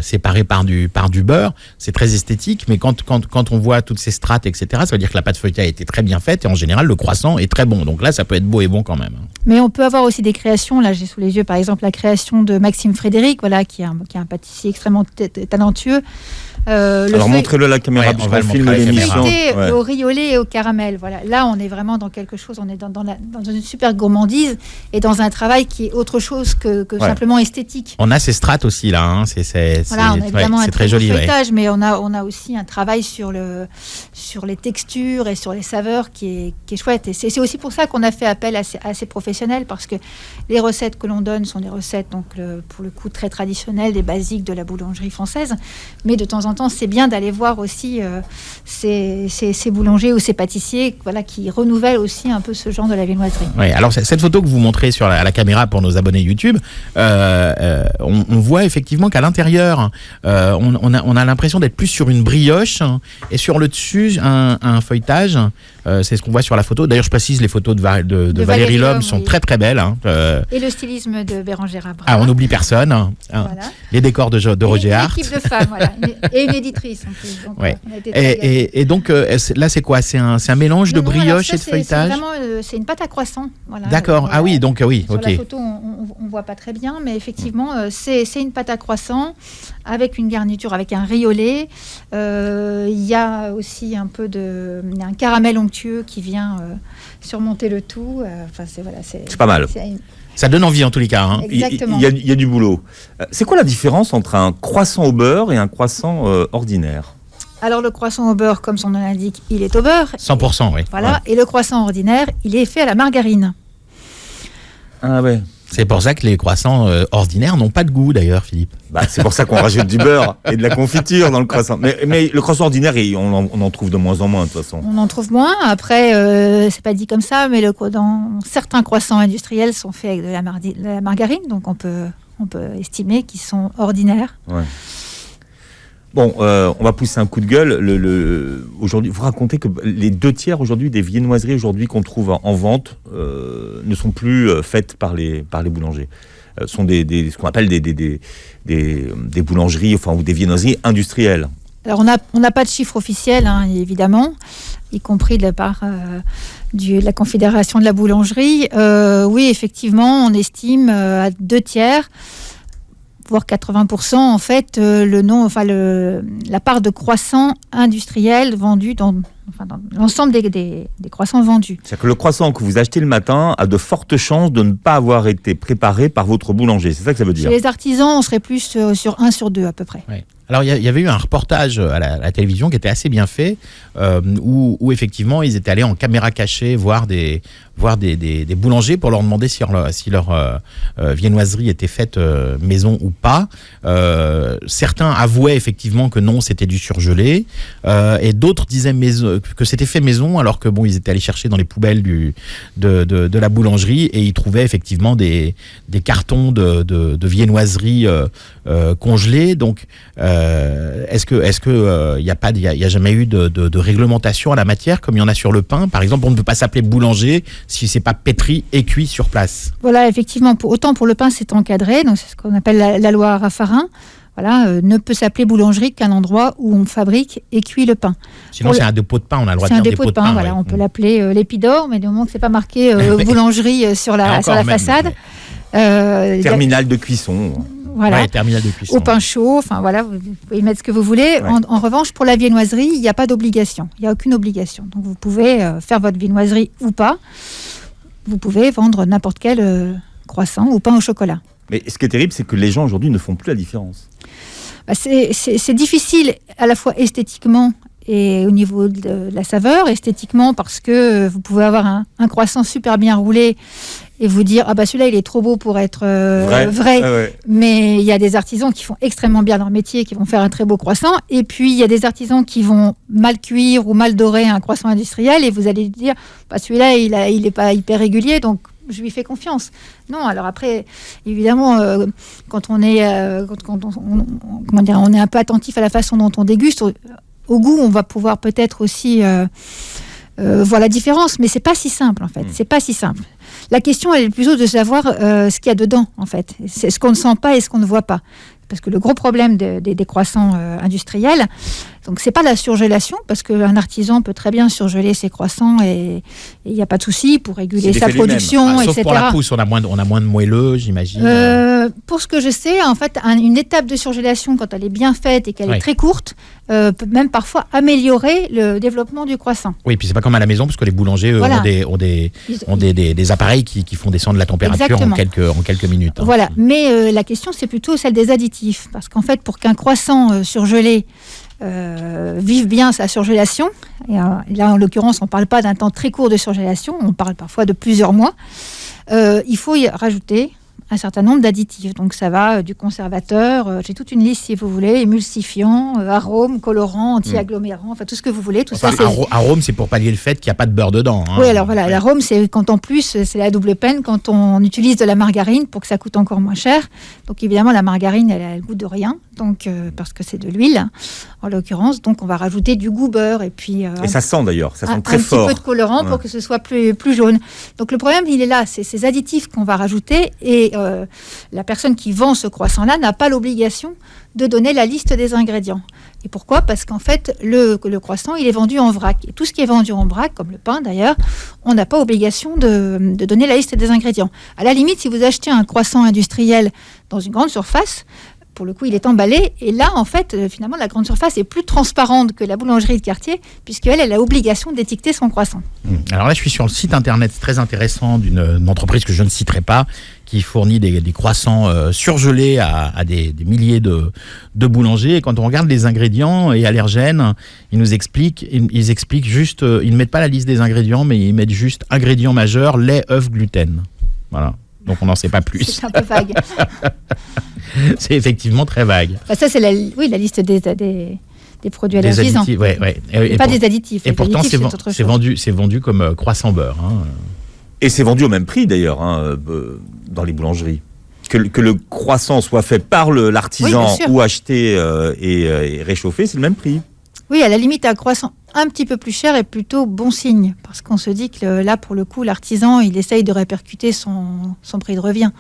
séparée par du beurre. C'est très esthétique, mais quand on voit toutes ces strates, etc., ça veut dire que la pâte feuilletée a été très bien faite et en général le croissant est très bon. Donc là, ça peut être beau et bon quand même. Mais on peut avoir aussi des créations. Là, j'ai sous les yeux par exemple la création de Maxime Frédéric, voilà, qui est un pâtissier extrêmement talentueux. Alors montrez-le à la caméra, puisqu'on filme l'émission. Au riz au lait et au caramel. Voilà. Là, on est vraiment dans quelque chose, on est dans une super gourmandise et dans un travail qui est autre chose que simplement esthétique. On a ces strates aussi là, hein. On a évidemment un très joli feuilletage, mais on a aussi un travail sur les textures et sur les saveurs qui est chouette. Et c'est aussi pour ça qu'on a fait appel à ces professionnels, parce que les recettes que l'on donne sont des recettes, donc pour le coup très traditionnelles, des basiques de la boulangerie française, mais de temps en temps, c'est bien d'aller voir aussi ces boulangers ou ces pâtissiers, voilà, qui renouvellent aussi un peu ce genre de la viennoiserie. Oui, alors cette photo que vous montrez à la caméra pour nos abonnés YouTube, on voit effectivement qu'à l'intérieur, on a l'impression d'être plus sur une brioche, et sur le dessus, un feuilletage. C'est ce qu'on voit sur la photo. D'ailleurs, je précise, les photos de Valérie Lhomme sont très très belles. Hein. Et le stylisme de Bérangère Abra. Ah, on n'oublie personne. Hein. Voilà. Les décors de Roger Hart. Une équipe de femmes, voilà. Et Et une éditrice en plus. Donc, Ouais. on a été très gâtés. Et donc, là, c'est quoi? C'est un mélange de Non, alors brioche ça, et de feuilletage? C'est vraiment c'est une pâte à croissant. Voilà. D'accord. Ah oui, donc oui, Sur ok. la photo, on voit pas très bien, mais effectivement, c'est une pâte à croissant avec une garniture, avec un riz au lait. Il y a aussi un caramel onctueux qui vient surmonter le tout. Enfin, C'est pas mal. Ça donne envie en tous les cas. Hein. Exactement. Il y a du boulot. C'est quoi la différence entre un croissant au beurre et un croissant ordinaire? Alors, le croissant au beurre, comme son nom l'indique, il est au beurre. 100%, oui. Voilà. Ouais. Et le croissant ordinaire, il est fait à la margarine. Ah ouais. C'est pour ça que les croissants ordinaires n'ont pas de goût d'ailleurs, Philippe. Bah, c'est pour ça qu'on rajoute du beurre et de la confiture dans le croissant. Mais le croissant ordinaire, on en trouve de moins en moins de toute façon. On en trouve moins. Après, c'est pas dit comme ça, mais certains croissants industriels sont faits avec de la margarine, donc on peut estimer qu'ils sont ordinaires. Ouais. Bon, on va pousser un coup de gueule. Aujourd'hui, vous racontez que les 2/3 aujourd'hui des viennoiseries aujourd'hui qu'on trouve en vente ne sont plus faites par les boulangers. Sont ce qu'on appelle des boulangeries, enfin, ou des viennoiseries industrielles. Alors, on n'a pas de chiffre officiel, hein, évidemment, y compris de la part de la Confédération de la boulangerie. Oui, effectivement, on estime à 2/3, voire 80%, en fait, la part de croissants industriels vendus dans l'ensemble des croissants vendus. C'est-à-dire que le croissant que vous achetez le matin a de fortes chances de ne pas avoir été préparé par votre boulanger. C'est ça que ça veut dire? Chez les artisans, on serait plus sur 1 sur 2 à peu près. Ouais. Alors, il y avait eu un reportage à la télévision qui était assez bien fait, où effectivement, ils étaient allés en caméra cachée voir des boulangers pour leur demander si leur viennoiserie était faite maison ou pas. Certains avouaient effectivement que non, c'était du surgelé, et d'autres disaient que c'était fait maison, alors que bon, ils étaient allés chercher dans les poubelles de la boulangerie et ils trouvaient effectivement des cartons de viennoiserie congelés. Donc, est-ce que il y a jamais eu de réglementation à la matière comme il y en a sur le pain? Par exemple, on ne peut pas s'appeler boulanger si c'est pas pétri et cuit sur place. Voilà, effectivement, autant pour le pain, c'est encadré, donc c'est ce qu'on appelle la loi Raffarin. Voilà, ne peut s'appeler boulangerie qu'un endroit où on fabrique et cuit le pain. Sinon, c'est un dépôt de pain, on a le droit de dire dire dépôt de pain. Voilà, ouais. on peut l'appeler l'épidore, mais du moment que c'est pas marqué boulangerie sur la façade. Terminal de cuisson. Voilà. Ouais, terminal de cuisson. Au pain chaud, enfin voilà, vous pouvez y mettre ce que vous voulez. Ouais. En revanche, pour la viennoiserie, il n'y a pas d'obligation. Il n'y a aucune obligation. Donc vous pouvez faire votre viennoiserie ou pas. Vous pouvez vendre n'importe quel croissant ou pain au chocolat. Mais ce qui est terrible, c'est que les gens aujourd'hui ne font plus la différence. Bah, c'est difficile à la fois esthétiquement et au niveau de la saveur. Esthétiquement, parce que vous pouvez avoir un croissant super bien roulé et vous dire ah bah celui-là il est trop beau pour être vrai. Ah ouais. Mais il y a des artisans qui font extrêmement bien leur métier, qui vont faire un très beau croissant, et puis il y a des artisans qui vont mal cuire ou mal dorer un croissant industriel et vous allez dire bah celui-là il est pas hyper régulier, donc je lui fais confiance. Non, alors après, évidemment, quand on est, on est un peu attentif à la façon dont on déguste, au goût, on va pouvoir peut-être aussi voir la différence, mais c'est pas si simple en fait. C'est pas si simple. La question, elle est plutôt de savoir ce qu'il y a dedans en fait. C'est ce qu'on ne sent pas et ce qu'on ne voit pas. Parce que le gros problème des croissants industriels, donc c'est pas la surgélation, parce qu'un artisan peut très bien surgeler ses croissants et il n'y a pas de souci pour réguler sa production, sauf etc. pour la pousse, on a moins de moelleux, j'imagine. Pour ce que je sais, en fait, une étape de surgélation, quand elle est bien faite et qu'elle est très courte, peut même parfois améliorer le développement du croissant. Oui, puis c'est pas comme à la maison, parce que les boulangers eux, ont des appareils qui font descendre la température en quelques minutes. Hein. Voilà, mais la question, c'est plutôt celle des additifs. Parce qu'en fait, pour qu'un croissant surgelé vive bien sa surgélation, et là, en l'occurrence, on ne parle pas d'un temps très court de surgélation, on parle parfois de plusieurs mois, il faut y rajouter un certain nombre d'additifs. Donc ça va du conservateur, j'ai toute une liste si vous voulez, émulsifiant, arômes, colorants, anti-agglomérants, enfin tout ce que vous voulez. Tout ça, arôme, c'est pour pallier le fait qu'il n'y a pas de beurre dedans. Hein. Oui, alors voilà, l'arôme, c'est quand en plus, c'est la double peine quand on utilise de la margarine pour que ça coûte encore moins cher. Donc évidemment, la margarine, elle a le goût de rien, donc, parce que c'est de l'huile, en l'occurrence. Donc on va rajouter du goût beurre et puis... et ça sent d'ailleurs, ça sent très fort. Un petit peu de colorant pour que ce soit plus jaune. Donc le problème, il est là, c'est ces additifs qu'on va rajouter et la personne qui vend ce croissant-là n'a pas l'obligation de donner la liste des ingrédients. Et pourquoi ? Parce qu'en fait, le croissant, il est vendu en vrac. Et tout ce qui est vendu en vrac, comme le pain d'ailleurs, on n'a pas obligation de donner la liste des ingrédients. À la limite, si vous achetez un croissant industriel dans une grande surface, pour le coup, il est emballé. Et là, en fait, finalement, la grande surface est plus transparente que la boulangerie de quartier, puisqu'elle a l'obligation d'étiqueter son croissant. Alors là, je suis sur le site internet très intéressant d'une entreprise que je ne citerai pas, qui fournit des croissants surgelés à des milliers de boulangers. Et quand on regarde les ingrédients et allergènes, ils expliquent juste, ils ne mettent pas la liste des ingrédients, mais ils mettent juste ingrédients majeurs, lait, œufs, gluten. Voilà. Donc on n'en sait pas plus. C'est un peu vague. C'est effectivement très vague. Bah ça, c'est la liste des produits allergisants. Des additifs, ouais. Et pas des additifs. Et pourtant, c'est vendu comme croissant beurre. Et c'est vendu au même prix d'ailleurs dans les boulangeries. Que le croissant soit fait par l'artisan ou acheté et réchauffé, c'est le même prix. Oui, à la limite, un croissant un petit peu plus cher est plutôt bon signe. Parce qu'on se dit que là, pour le coup, l'artisan, il essaye de répercuter son prix de revient.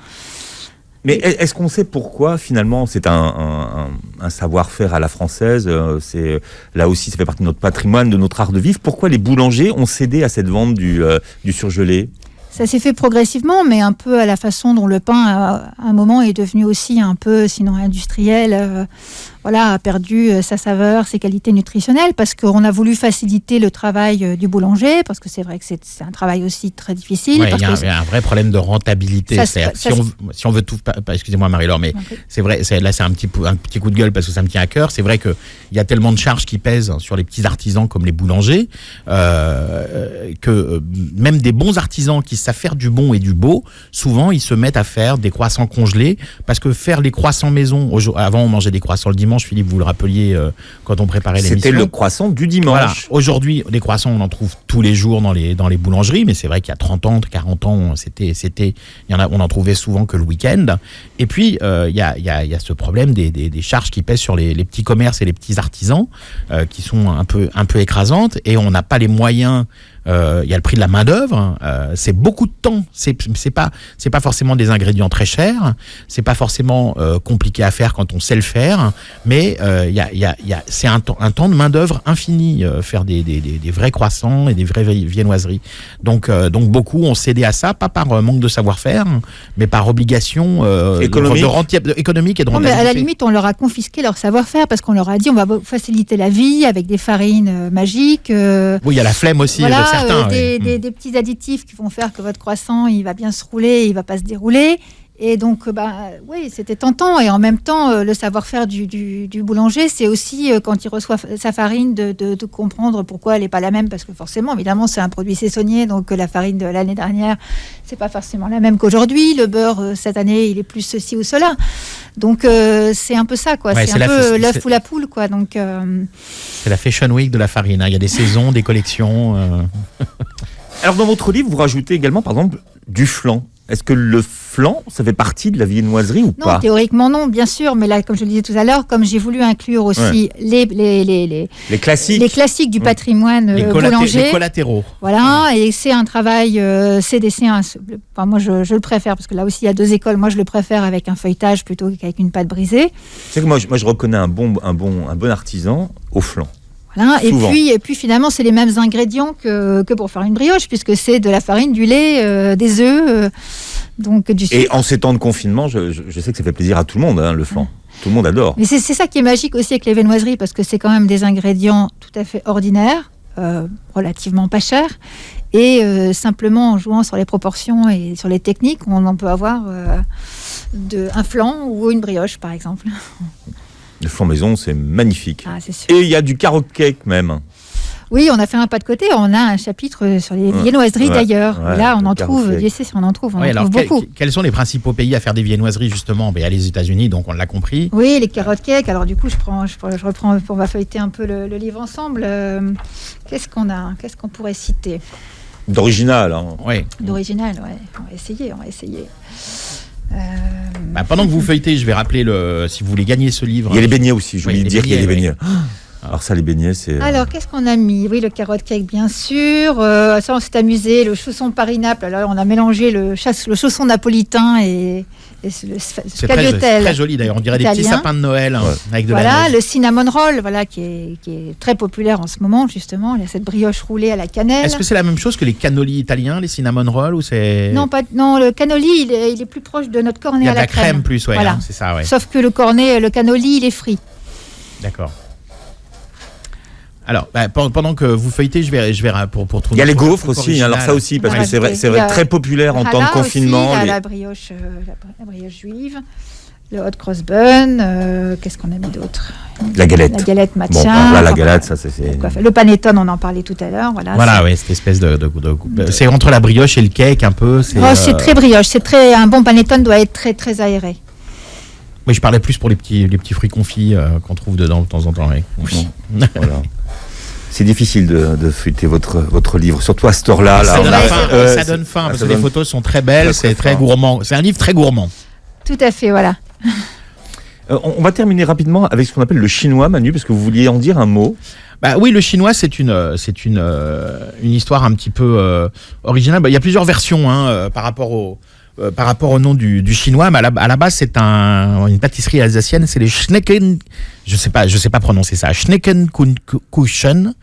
Mais est-ce qu'on sait pourquoi, finalement, c'est un savoir-faire à la française, là aussi, ça fait partie de notre patrimoine, de notre art de vivre. Pourquoi les boulangers ont cédé à cette vente du surgelé ? Ça s'est fait progressivement, mais un peu à la façon dont le pain, à un moment, est devenu aussi un peu, sinon industriel, a perdu sa saveur, ses qualités nutritionnelles, parce qu'on a voulu faciliter le travail du boulanger, parce que c'est vrai que c'est un travail aussi très difficile. Il y a un vrai problème de rentabilité. Si on veut tout... Excusez-moi Marie-Laure, mais c'est vrai, là c'est un petit coup de gueule parce que ça me tient à cœur. C'est vrai qu'il y a tellement de charges qui pèsent sur les petits artisans comme les boulangers, que même des bons artisans qui savent faire du bon et du beau, souvent ils se mettent à faire des croissants congelés, parce que faire les croissants maison, avant on mangeait des croissants le dimanche, Philippe, vous le rappeliez quand on préparait l'émission. C'était le croissant du dimanche. Voilà. Aujourd'hui, les croissants, on en trouve tous les jours dans les boulangeries, mais c'est vrai qu'il y a 30 ans, 40 ans, on en trouvait souvent que le week-end. Et puis, il y a ce problème des charges qui pèsent sur les petits commerces et les petits artisans, qui sont un peu écrasantes, et on n'a pas les moyens. Il y a le prix de la main d'œuvre, c'est beaucoup de temps, c'est pas forcément des ingrédients très chers, c'est pas forcément compliqué à faire quand on sait le faire, mais c'est un temps de main d'œuvre infini, faire des vrais croissants et des vraies viennoiseries. Donc beaucoup ont cédé à ça, pas par manque de savoir-faire, mais par obligation économique et de rentabilité. Mais à la limite, on leur a confisqué leur savoir-faire parce qu'on leur a dit on va vous faciliter la vie avec des farines magiques. Oui, il y a la flemme aussi. Voilà, des petits additifs qui vont faire que votre croissant il va bien se rouler, il va pas se dérouler. Et donc, oui, c'était tentant. Et en même temps, le savoir-faire du boulanger, c'est aussi, quand il reçoit sa farine, de comprendre pourquoi elle n'est pas la même. Parce que forcément, évidemment, c'est un produit saisonnier. Donc, la farine de l'année dernière, c'est pas forcément la même qu'aujourd'hui. Le beurre, cette année, il est plus ceci ou cela. Donc, c'est un peu ça, quoi. Ouais, c'est un peu l'œuf ou la poule, quoi. Donc, c'est la Fashion Week de la farine. Hein. Il y a des saisons, des collections. Alors, dans votre livre, vous rajoutez également, par exemple, du flan. Est-ce que le flan, ça fait partie de la viennoiserie ou pas ? Non, théoriquement non, bien sûr, mais là, comme je le disais tout à l'heure, comme j'ai voulu inclure aussi les classiques du patrimoine boulanger. Les collatéraux. Voilà, et c'est un travail CDC. Enfin, moi, je le préfère, parce que là aussi, il y a deux écoles. Moi, je le préfère avec un feuilletage plutôt qu'avec une pâte brisée. C'est que moi, je reconnais un bon artisan au flan. Voilà. Et puis finalement, c'est les mêmes ingrédients que pour faire une brioche, puisque c'est de la farine, du lait, des œufs, donc du sucre. Et en ces temps de confinement, je sais que ça fait plaisir à tout le monde, hein, le flan. Tout le monde adore. Mais c'est ça qui est magique aussi avec les viennoiseries, parce que c'est quand même des ingrédients tout à fait ordinaires, relativement pas chers, et simplement en jouant sur les proportions et sur les techniques, on en peut avoir un flan ou une brioche, par exemple. Le flan maison, c'est magnifique. Ah, c'est sûr. Et il y a du carrot cake même. Oui, on a fait un pas de côté. On a un chapitre sur les viennoiseries d'ailleurs. Là, on en trouve beaucoup. Quels sont les principaux pays à faire des viennoiseries justement ? Il y a les États-Unis, donc on l'a compris. Oui, les carrot cake. Alors du coup, je reprends. On va feuilleter un peu le livre ensemble. Qu'est-ce qu'on pourrait citer ? D'original. Hein. Oui. D'original, ouais. On va essayer. Pendant que vous feuilletez, je vais rappeler si vous voulez gagner ce livre. Il y a les beignets aussi, j'ai oublié de dire qu'il y a les beignets. Alors ça, les beignets, c'est... Alors, qu'est-ce qu'on a mis? Oui, le carotte cake, bien sûr. Ça, on s'est amusé. Le chausson Paris-Naples. Alors, on a mélangé le chausson napolitain et le C'est scagliotelle. très joli d'ailleurs. On dirait des petits italien. sapins de Noël avec de la Voilà, neige. le cinnamon roll, voilà, qui est très populaire en ce moment, justement. Il y a cette brioche roulée à la cannelle. Est-ce que c'est la même chose que les cannolis italiens, les cinnamon rolls, ou c'est... Non, le cannoli, il est plus proche de notre cornet Il y a à de la crème plus, ouais, Voilà. hein, c'est ça, ouais. Sauf que le cannoli, il est frit. D'accord. Alors, pendant que vous feuilletez, je vais pour trouver. Il y a les gaufres aussi, alors ça aussi, parce que c'est vrai, Il y a- très populaire en temps de confinement. Aussi, il y a les- la brioche juive, le hot cross bun, qu'est-ce qu'on a mis d'autre? La galette. La galette Bon, matcha. voilà, la enfin, galette, ça c'est... le panettone, on en parlait tout à l'heure. Voilà, ouais, cette espèce de c'est entre la brioche et le cake un peu. C'est très brioche, un bon panettone doit être très très aéré. Oui, je parlais plus pour les petits fruits confits qu'on trouve dedans de temps en temps. Ouais. Oui. Voilà. C'est difficile de feuilleter votre livre, surtout à cette heure-là. Ça là, donne vrai, faim, c'est ouais, ça donne faim, parce ça que les donne- photos sont très belles, très, c'est très fort. gourmand. C'est un livre très gourmand. Tout à fait, voilà. On va terminer rapidement avec ce qu'on appelle le chinois, Manu, parce que vous vouliez en dire un mot. Bah oui, le chinois, c'est une histoire un petit peu originale. Il y a plusieurs versions par rapport au nom du chinois, mais à la base, c'est une pâtisserie alsacienne, c'est les Schnecken, je sais pas prononcer ça, Schneckenkuchen.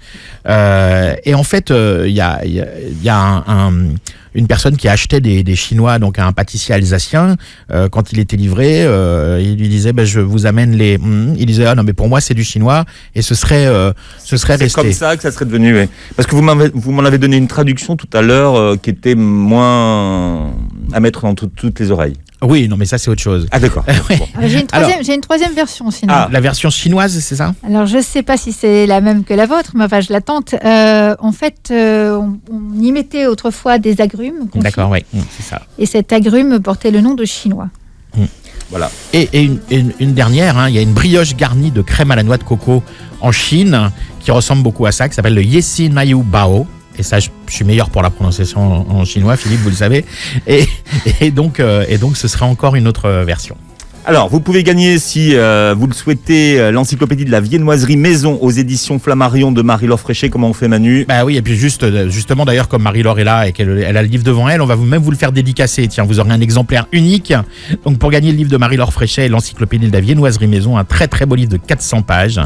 Et en fait, il y a une personne qui achetait des Chinois, donc à un pâtissier alsacien, quand il était livré, il lui disait, je vous amène les... Il disait, ah non, mais pour moi, c'est du chinois, et ce serait C'est resté. comme ça que ça serait devenu, oui. Parce que vous m'en avez donné une traduction tout à l'heure qui était moins à mettre dans toutes les oreilles. Oui, non, mais ça, c'est autre chose. Ah d'accord. Ouais. Bon. J'ai une troisième version, sinon. Ah. La version chinoise, c'est ça? Alors, je ne sais pas si c'est la même que la vôtre, mais enfin, je la tente. En fait, on y mettait autrefois des agrumes confits, D'accord, oui, c'est ça. et cet agrume portait le nom de chinois. Voilà. Et une dernière, il y a une brioche garnie de crème à la noix de coco en Chine qui ressemble beaucoup à ça, qui s'appelle le Yesi Mayu Bao. Et ça, je suis meilleur pour la prononciation en chinois, Philippe, vous le savez. Et donc, ce sera encore une autre version. Alors, vous pouvez gagner, si vous le souhaitez, l'encyclopédie de la viennoiserie maison aux éditions Flammarion de Marie-Laure Fréchet. Comment on fait, Manu? Bah oui, et puis justement, d'ailleurs, comme Marie-Laure est là et qu'elle a le livre devant elle, on va même vous le faire dédicacer. Tiens, vous aurez un exemplaire unique. Donc, pour gagner le livre de Marie-Laure Fréchet, l'encyclopédie de la viennoiserie maison, un très très beau livre de 400 pages.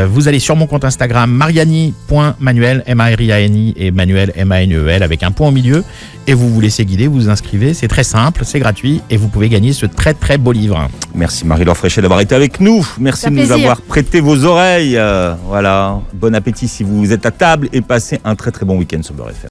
Vous allez sur mon compte Instagram, mariani.manuel, M-A-R-I-A-N-I, et Manuel, M-A-N-E-L, avec un point au milieu. Et vous vous laissez guider, vous vous inscrivez. C'est très simple, c'est gratuit, et vous pouvez gagner ce très très beau livre. Merci Marie-Laure Fréchet d'avoir été avec nous. Merci Ça de fait nous plaisir. avoir prêté vos oreilles. Voilà. Bon appétit si vous êtes à table et passez un très très bon week-end sur Beurre FM.